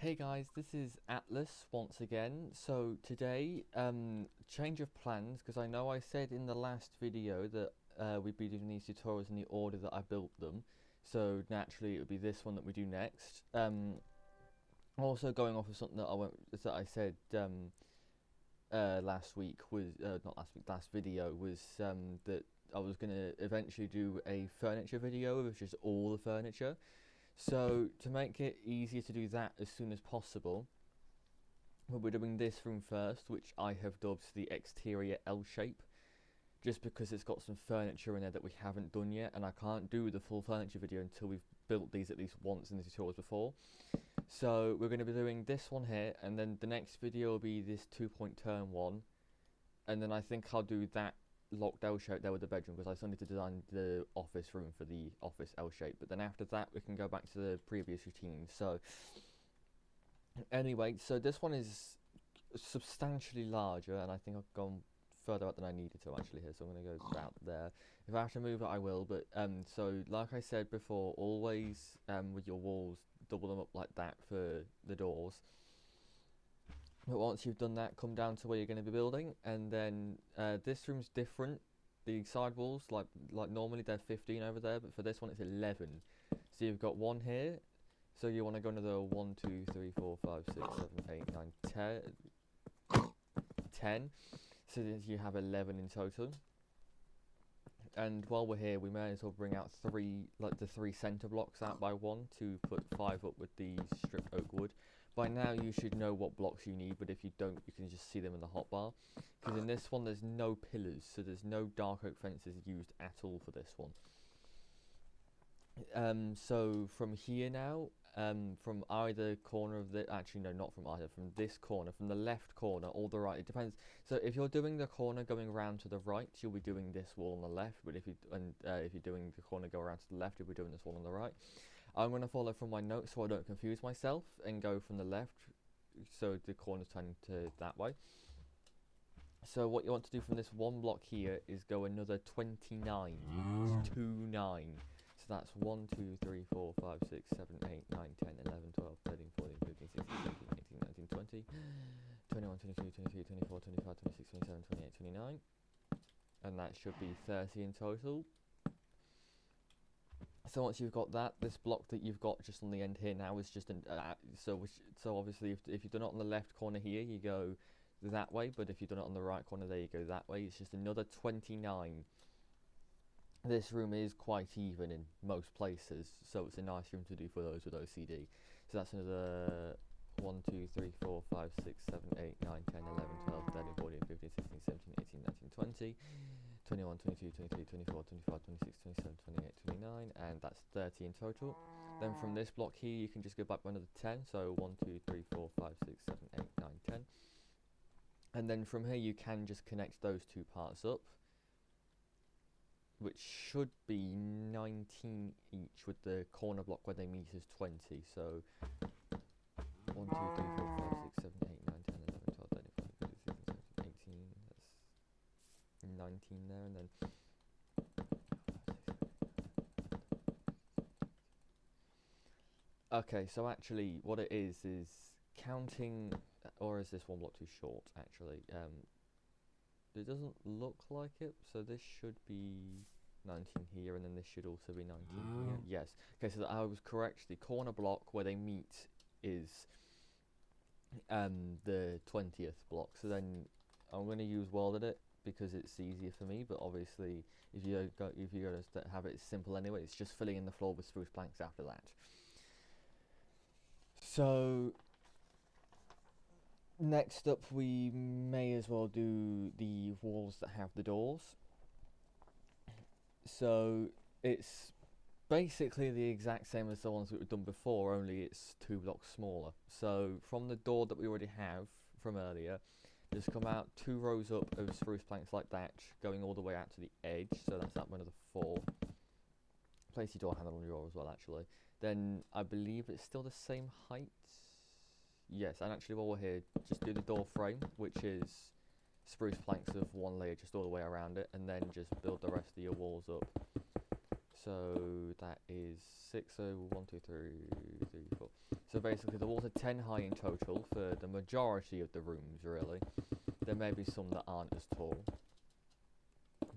Hey guys, this is Atlas once again. So today, change of plans, because I know I said in the last video that we'd be doing these tutorials in the order that I built them. So naturally it would be this one that we do next. Also going off of something that I said last week was, not last week, last video was that I was going to eventually do a furniture video of just all the furniture. So to make it easier to do that as soon as possible, we're doing this room first, which I have dubbed the exterior L shape, just because it's got some furniture in there that we haven't done yet, and I can't do the full furniture video until we've built these at least once in the tutorials before. So we're going to be doing this one here, and then the next video will be this 2-point turn one, and then I think I'll do that locked L shape there with the bedroom, because I still need to design the office room for the office L shape. But then after that we can go back to the previous routine. So anyway, so this one is substantially larger, and I think I've gone further out than I needed to actually here, so I'm going to go about there. If I have to move it I will, but so like I said before, always with your walls double them up like that for the doors. But once you've done that, come down to where you're going to be building, and then this room's different. The side walls, like normally they're 15 over there, but for this one it's 11. So you've got one here. So you want to go another 1, 2, 3, 4, 5, 6, 7, 8, 9, 10. So that you have 11 in total. And while we're here, we may as well bring out the three center blocks out by one to put 5 up with the stripped oak wood. By now you should know what blocks you need, but if you don't, you can just see them in the hotbar. Because in this one there's no pillars, so there's no dark oak fences used at all for this one. So from here now, from either corner of the, actually no, not from either, from this corner, from the left corner or the right, it depends. So if you're doing the corner going around to the right, you'll be doing this wall on the left, but if you're doing the corner go around to the left, you'll be doing this wall on the right. I'm going to follow from my notes so I don't confuse myself and go from the left, so the corner's turning to that way. So what you want to do from this one block here is go another 29, 2-9. So that's 1, 2, 3, 4, 5, 6, 7, 8, 9, 10, 11, 12, 13, 14, 15, 16, 17, 18, 19, 20, 21, 22, 23, 24, 25, 26, 27, 28, 29. And that should be 30 in total. So once you've got that, this block that you've got just on the end here now is just an so obviously if you've done it on the left corner here, you go that way, but if you've done it on the right corner there, you go that way. It's just another 29. This room is quite even in most places, so it's a nice room to do for those with OCD. So that's another 1, 2, 3, 4, 5, 6, 7, 8, 9, 10, 11, 12, 13, 14, 15, 16, 17, 18, 19, 20, 21, 22, 23, 24, 25, 26, 27, 28, 29, and that's 30 in total. Then from this block here, you can just go back by another 10, so 1, 2, 3, 4, 5, 6, 7, 8, 9, 10. And then from here, you can just connect those two parts up, which should be 19 each, with the corner block where they meet is 20. So 1, 2, 3, 4, 5, 6, 7, 8, 9, 10, 11, 12, 13, 14, 15, 16, 17, 18. That's 19 there, and then okay, so actually what it is counting, or is this one block too short actually? It doesn't look like it, so this should be 19 here, and then this should also be 19 here. Yes. Okay, so I was correct. The corner block where they meet is the 20th block. So then I'm going to use World Edit because it's easier for me. But obviously, if you go to have it simple anyway, it's just filling in the floor with spruce planks after that. So next up, we may as well do the walls that have the doors. So it's basically the exact same as the ones that we've done before, only it's 2 blocks smaller. So from the door that we already have from earlier, just come out 2 rows up of spruce planks like that, going all the way out to the edge. So that's that one of the 4. Place your door handle on your door as well, actually. Then I believe it's still the same height. Yes, and actually while we're here, just do the door frame, which is spruce planks of 1 layer just all the way around it, and then just build the rest of your walls up. So that is 6, so 1, 2, 3, 4. So basically the walls are 10 high in total for the majority of the rooms, really. There may be some that aren't as tall,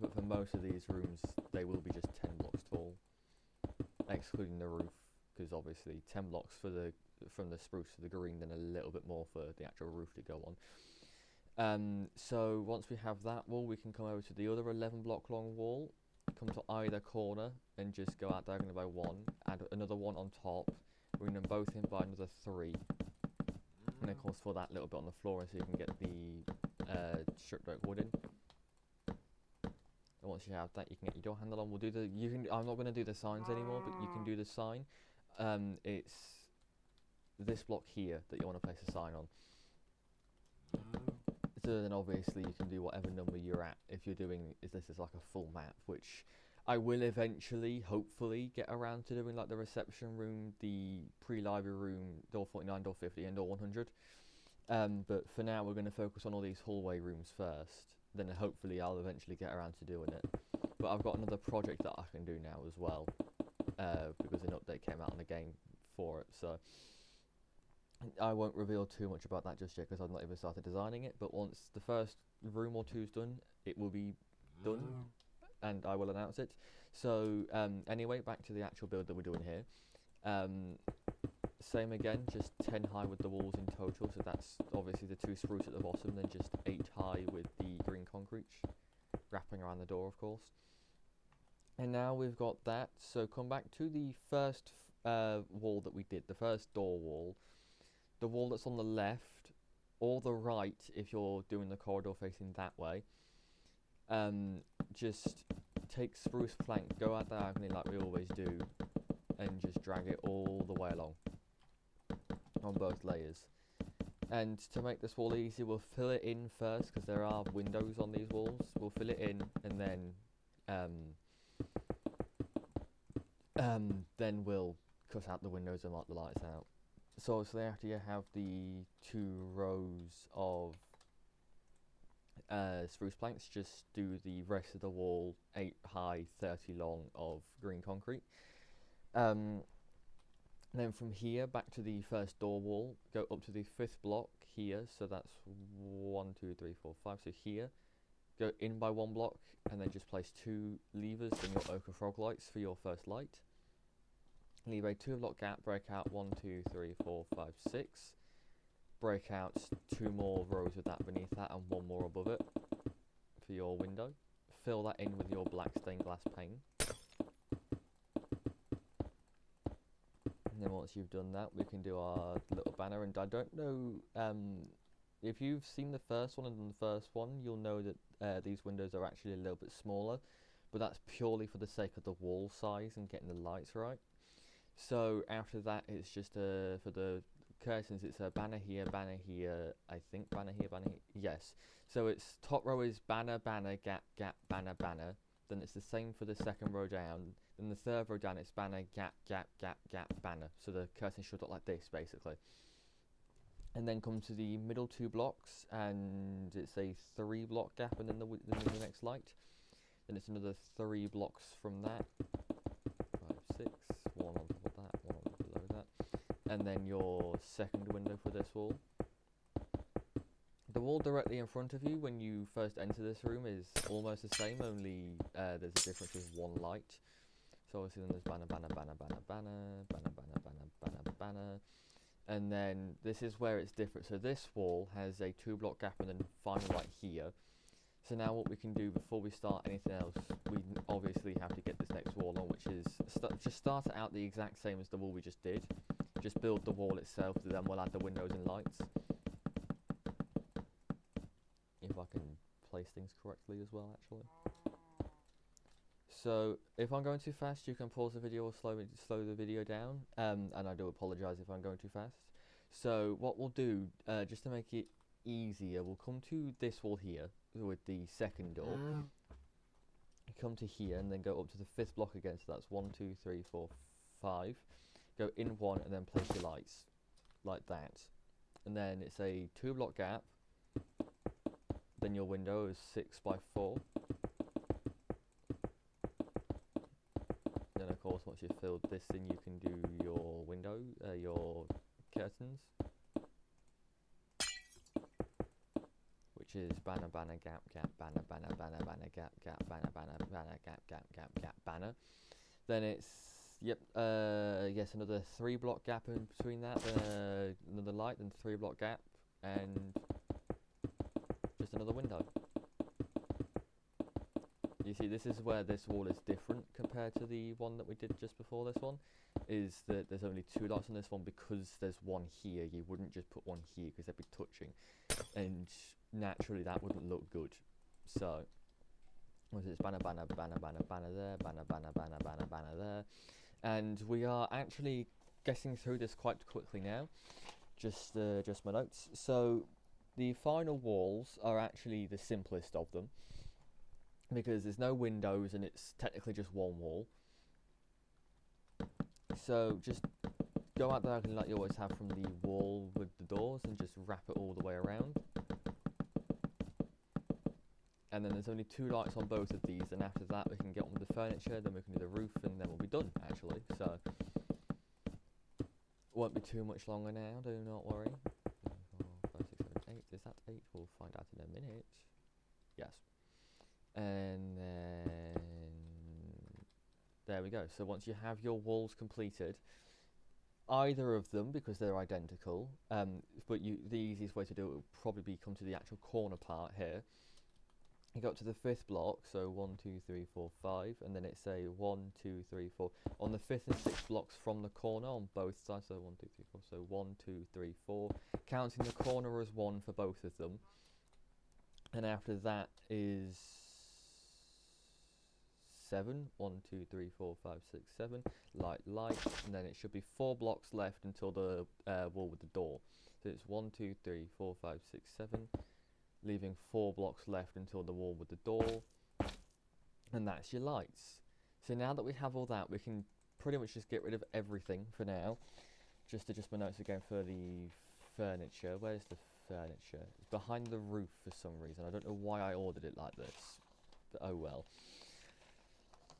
but for most of these rooms they will be just 10 blocks tall, excluding the roof, because obviously 10 blocks for the from the spruce to the green, then a little bit more for the actual roof to go on. So once we have that wall, we can come over to the other 11 block long wall, come to either corner and just go out diagonally by 1, add another 1 on top, bring them both in by another 3, and of course for that little bit on the floor so you can get the stripped oak wood in. And once you have that, you can get your door handle on. We'll do the, I'm not going to do the signs anymore, but you can do the sign. It's this block here that you want to place a sign on. So then obviously you can do whatever number you're at if you're doing, this is like a full map, which I will eventually, hopefully, get around to doing, like the reception room, the pre-library room, door 49, door 50 and door 100. But for now we're going to focus on all these hallway rooms first, then hopefully I'll eventually get around to doing it. But I've got another project that I can do now as well, because an update came out on the game for it, so I won't reveal too much about that just yet because I've not even started designing it. But once the first room or two is done, it will be done and I will announce it. So anyway, back to the actual build that we're doing here. Same again, just 10 high with the walls in total, so that's obviously the 2 spruce at the bottom, then just 8 high with the green concrete wrapping around the door, of course. And now we've got that, so come back to the first wall that we did, the first door wall. The wall that's on the left or the right, if you're doing the corridor facing that way, just take spruce plank, go out diagonally like we always do, and just drag it all the way along on both layers. And to make this wall easy, we'll fill it in first because there are windows on these walls. We'll fill it in and then we'll cut out the windows and mark the lights out. So obviously after you have the 2 rows of spruce planks, just do the rest of the wall 8 high, 30 long of green concrete. Then from here back to the first door wall, go up to the 5th block here, so that's 1, 2, 3, 4, 5, so here, go in by 1 block and then just place 2 levers in your ochre frog lights for your first light. Leave a 2 block gap, break out 1, 2, 3, 4, 5, 6. Break out 2 more rows with that beneath that and 1 more above it for your window. Fill that in with your black stained glass pane. And then once you've done that, we can do our little banner. And I don't know, if you've seen the first one and done the first one, you'll know that these windows are actually a little bit smaller. But that's purely for the sake of the wall size and getting the lights right. So after that, it's just for the curtains, it's a banner here, I think banner here, yes. So it's top row is banner, banner, gap, gap, banner, banner. Then it's the same for the second row down. Then the third row down, it's banner, gap, gap, gap, gap, banner. So the curtain should look like this, basically. And then come to the middle 2 blocks, and it's a 3 block gap, and then the next light. Then it's another 3 blocks from that. 5, 6, 1 on top of that, 1 below that. And then your second window for this wall. The wall directly in front of you when you first enter this room is almost the same, only there's a difference with 1 light. So obviously then there's banner, banner, banner, banner, banner, banner, banner, banner, banner, banner. And then this is where it's different. So this wall has a 2 block gap and then final light here. So now what we can do before we start anything else, we obviously have to get this next wall on, which is just start it out the exact same as the wall we just did. Just build the wall itself, then we'll add the windows and lights. If I can place things correctly as well, actually. So if I'm going too fast, you can pause the video or slow the video down. And I do apologise if I'm going too fast. So what we'll do, just to make it easier, we'll come to this wall here with the second door. Come to here and then go up to the 5th block again. So that's 1, 2, 3, 4, 5. Go in 1 and then place your lights like that. And then it's a 2 block gap. Then your window is 6 by 4. course, once you've filled this in, you can do your window, your curtains, which is banner, banner, gap, gap, banner, banner, banner, banner, gap, gap, banner, banner, banner, gap, gap, gap, gap, banner. Then it's, yep, yes, another 3 block gap in between that, then another light, then 3 block gap, and just another window. You see, this is where this wall is different compared to the one that we did just before this one, is that there's only 2 lights on this one because there's one here. You wouldn't just put one here because they'd be touching, and naturally that wouldn't look good. So, it's banner, banner, banner, banner, banner there, banner, banner, banner, banner, banner there. And we are actually getting through this quite quickly now. Just my notes. So, the final walls are actually the simplest of them, because there's no windows and it's technically just one wall. So just go out diagonally like you always have from the wall with the doors and just wrap it all the way around. And then there's only 2 lights on both of these, and after that we can get on with the furniture, then we can do the roof, and then we'll be done actually. So won't be too much longer now, do not worry. 4, 5, 6, 7, 8. Is that 8? We'll find out in a minute. Yes. And then there we go. So once you have your walls completed, either of them, because they're identical, but the easiest way to do it would probably be come to the actual corner part here. You go up to the 5th block, so 1, 2, 3, 4, 5, and then it's a 1, 2, 3, 4 on the 5th and 6th blocks from the corner on both sides. So 1, 2, 3, 4. So 1, 2, 3, 4, counting the corner as 1 for both of them. And after that is 7, 1, 2, 3, 4, 5, 6, 7, light, light, and then it should be 4 blocks left until the wall with the door. So it's 1, 2, 3, 4, 5, 6, 7, leaving 4 blocks left until the wall with the door, and that's your lights. So now that we have all that, we can pretty much just get rid of everything for now. Just adjust my notes again for the furniture. Where's the furniture? It's behind the roof for some reason. I don't know why I ordered it like this, but oh well.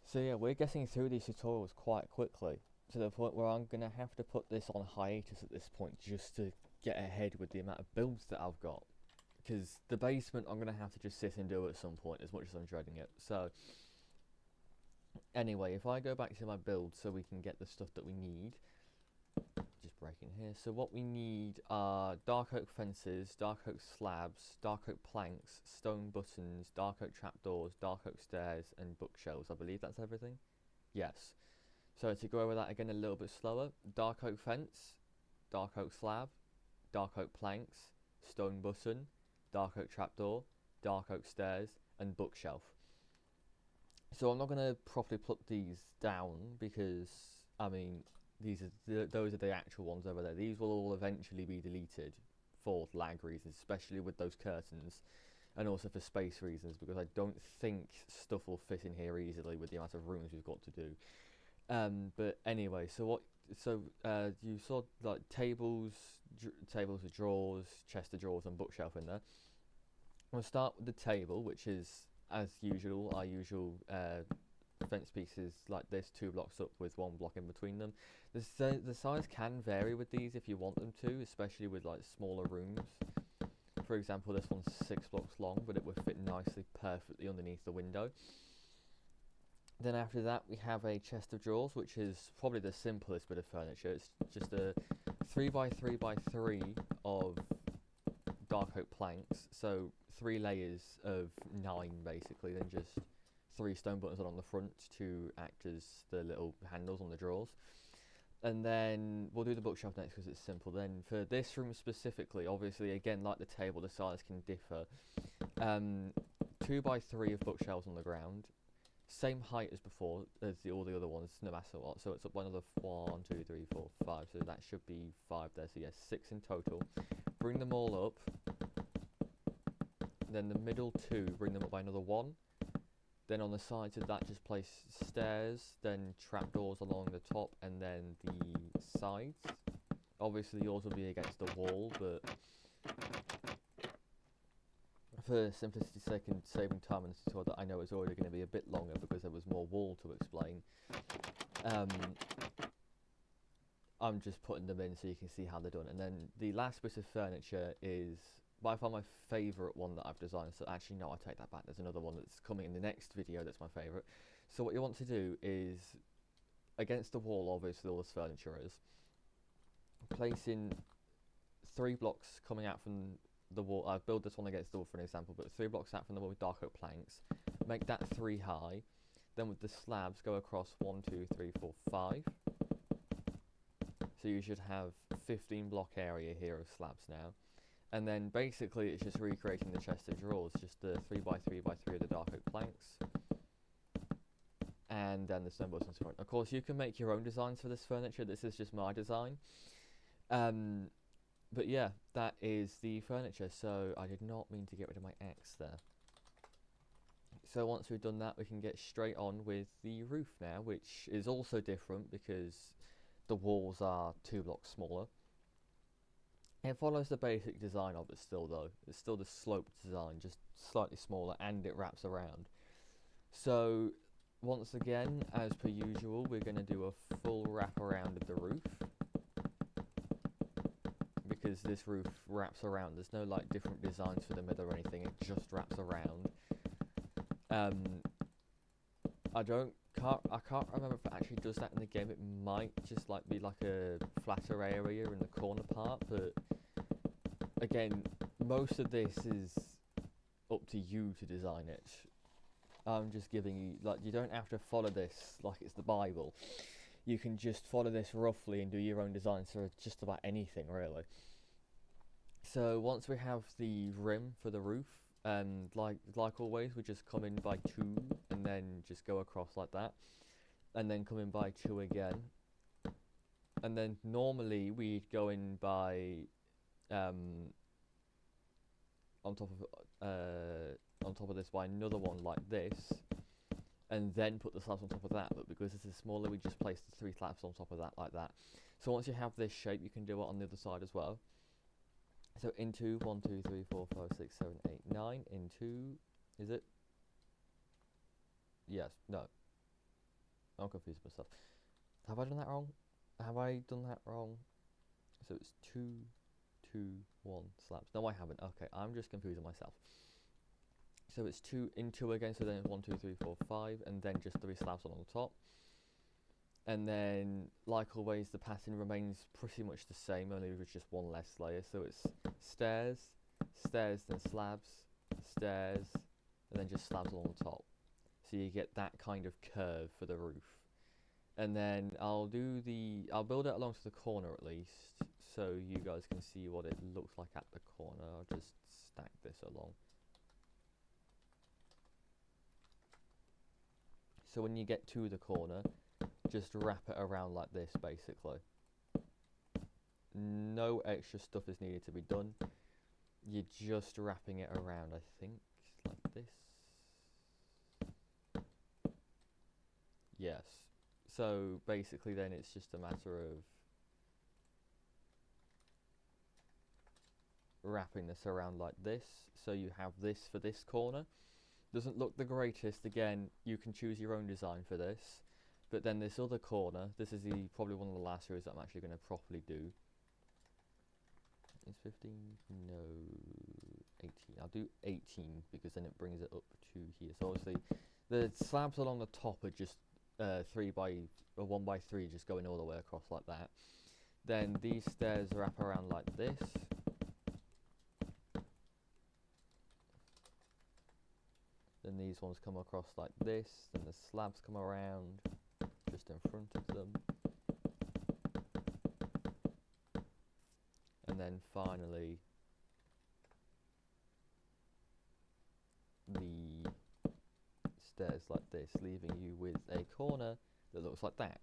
So yeah, we're getting through these tutorials quite quickly, to the point where I'm going to have to put this on hiatus at this point just to get ahead with the amount of builds that I've got. Because the basement I'm going to have to just sit and do at some point, as much as I'm dreading it. So anyway, if I go back to my build so we can get the stuff that we need, just breaking here. So what we need are dark oak fences, dark oak slabs, dark oak planks, stone buttons, dark oak trapdoors, dark oak stairs, and bookshelves. I believe that's everything. Yes. So to go over that again a little bit slower: dark oak fence, dark oak slab, dark oak planks, stone button, dark oak trapdoor, dark oak stairs, and bookshelf. So I'm not going to properly put these down because, I mean, those are the actual ones over there. These will all eventually be deleted for lag reasons, especially with those curtains, and also for space reasons, because I don't think stuff will fit in here easily with the amount of rooms we've got to do. But anyway, so you saw like tables with drawers, chest of drawers, and bookshelf in there. We'll start with the table, which is, as usual, our usual fence pieces like this, 2 blocks up with 1 block in between them. The size can vary with these if you want them to, especially with like smaller rooms. For example, this one's 6 blocks long, but it would fit nicely, perfectly underneath the window. Then after that, we have a chest of drawers, which is probably the simplest bit of furniture. It's just a 3x3x3 of dark oak planks, so 3 layers of 9 basically, then just 3 stone buttons on the front to act as the little handles on the drawers. And then we'll do the bookshelf next because it's simple. Then for this room specifically, obviously again like the table, the size can differ. 2x3 of bookshelves on the ground, same height as before, as all the other ones, no matter what. So it's up by another 1, 2, 3, 4, 5. So that should be 5 there. So yes, 6 in total. Bring them all up. Then the middle 2, bring them up by another 1. Then on the sides of that, just place stairs, then trapdoors along the top, and then the sides. Obviously yours will be against the wall, but for simplicity's sake and saving time in the tutorial that I know is already going to be a bit longer because there was more wall to explain, I'm just putting them in so you can see how they're done. And then the last bit of furniture is by far my favourite one that I've designed. So actually, no, I take that back. There's another one that's coming in the next video that's my favourite. So what you want to do is, against the wall, obviously all this furniture is, placing 3 blocks coming out from the wall. I'll build this one against the wall for an example, but 3 blocks out from the wall with dark oak planks. Make that 3 high. Then with the slabs, go across 1, 2, 3, 4, 5. So you should have 15 block area here of slabs now. And then basically it's just recreating the chest of drawers, just the 3x3x3 of the dark oak planks. And then the snowballs and so on. Of course you can make your own designs for this furniture, this is just my design. But yeah, that is the furniture, so I did not mean to get rid of my axe there. So once we've done that, we can get straight on with the roof now, which is also different because the walls are 2 blocks smaller. It follows the basic design of it still though. It's still the sloped design, just slightly smaller, and it wraps around. So once again, as per usual, we're going to do a full wrap around of the roof. Because this roof wraps around, there's no like different designs for the middle or anything, it just wraps around. I can't remember if it actually does that in the game. It might just like be like a flatter area in the corner part, but again, most of this is up to you to design it. I'm just giving you, like, you don't have to follow this like it's the Bible. You can just follow this roughly and do your own designs for just about anything really. So once we have the rim for the roof, like always, we just come in by 2 and then just go across like that, and then come in by 2 again, and then normally we'd go in by on top of this by another one like this, and then put the slabs on top of that, but because this is smaller we just place the 3 slabs on top of that like that. So once you have this shape, you can do it on the other side as well. So into 1, 2, 3, 4, 5, 6, 7, 8, 9, into, is it? Yes, no. I'm confused myself. Have I done that wrong? Have I done that wrong? So it's 2, 2, 1 slabs. No, I haven't. Okay, I'm just confusing myself. So it's 2 into again, so then 1, 2, 3, 4, 5, and then just 3 slabs on top. And then, like always, the pattern remains pretty much the same, only with just 1 less layer. So it's stairs, stairs, then slabs, stairs, and then just slabs along the top. So you get that kind of curve for the roof. And then I'll build it along to the corner at least, so you guys can see what it looks like at the corner. I'll just stack this along. So when you get to the corner, just wrap it around like this basically. No extra stuff is needed to be done. You're just wrapping it around, I think, like this. Yes. So basically then it's just a matter of wrapping this around like this. So you have this for this corner. Doesn't look the greatest. Again, you can choose your own design for this. But then this other corner, this is probably one of the last rows that I'm actually going to properly do. Is 15? No, 18. I'll do 18 because then it brings it up to here. So obviously the slabs along the top are just 1 by 3, just going all the way across like that. Then these stairs wrap around like this. Then these ones come across like this. Then the slabs come around just in front of them. And then finally the stairs like this, leaving you with a corner that looks like that.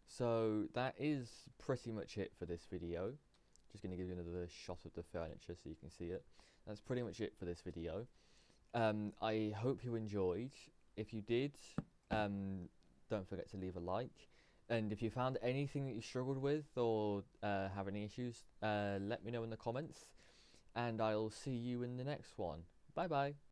So that is pretty much it for this video. Just going to give you another shot of the furniture so you can see it. That's pretty much it for this video. I hope you enjoyed. If you did, don't forget to leave a like. And if you found anything that you struggled with or have any issues, let me know in the comments. and I'll see you in the next one. Bye bye.